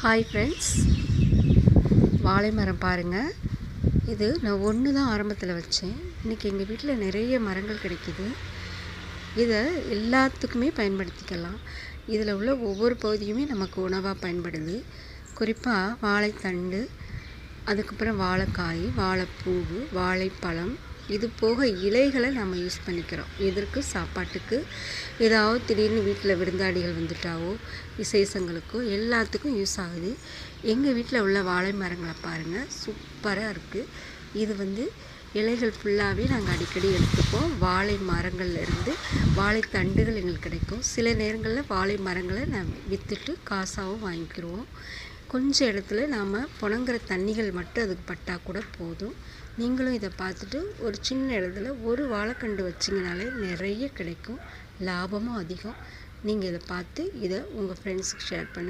Hi friends, வாழை மரம் பாருங்கள். இது நான் ஒன்று தான் ஆரம்பத்தில் வச்சேன். இன்றைக்கி எங்கள் வீட்டில் நிறைய மரங்கள் கிடைக்கிது. இதை எல்லாத்துக்குமே பயன்படுத்திக்கலாம். இதில் உள்ள ஒவ்வொரு பகுதியுமே நமக்கு உணவாக பயன்படுது. குறிப்பாக வாழைத்தண்டு, அதுக்கப்புறம் வாழைக்காய், வாழைப்பூ, வாழைப்பழம், இது போக இலைகளை நம்ம யூஸ் பண்ணிக்கிறோம். இதற்கு சாப்பாட்டுக்கு ஏதாவது திடீர்னு வீட்டில் விருந்தாடிகள் வந்துட்டாவோ விசேஷங்களுக்கோ எல்லாத்துக்கும் யூஸ் ஆகுது. எங்கள் வீட்டில் உள்ள வாழை மரங்களை பாருங்கள், சூப்பராக இருக்குது. இது இலைகள் ஃபுல்லாகவே நாங்கள் அடிக்கடி எடுத்துப்போம். வாழை மரங்கள்லேருந்து வாழைத்தண்டுகள் எங்களுக்கு கிடைக்கும். சில நேரங்களில் வாழை மரங்களை விற்றுட்டு காசாகவும் வாங்கிக்கிடுவோம். கொஞ்சம் இடத்துல நாம் புணங்குற தண்ணிகள் மட்டும் அதுக்கு பட்டால் கூட போதும். நீங்களும் இதை பார்த்துட்டு ஒரு சின்ன இடத்துல ஒரு வாழைக்கண்டு வச்சிங்கனாலே நிறைய கிடைக்கும், லாபமும் அதிகம். நீங்கள் இதை பார்த்து இதை உங்கள் ஃப்ரெண்ட்ஸுக்கு ஷேர் பண்ணுங்கள்.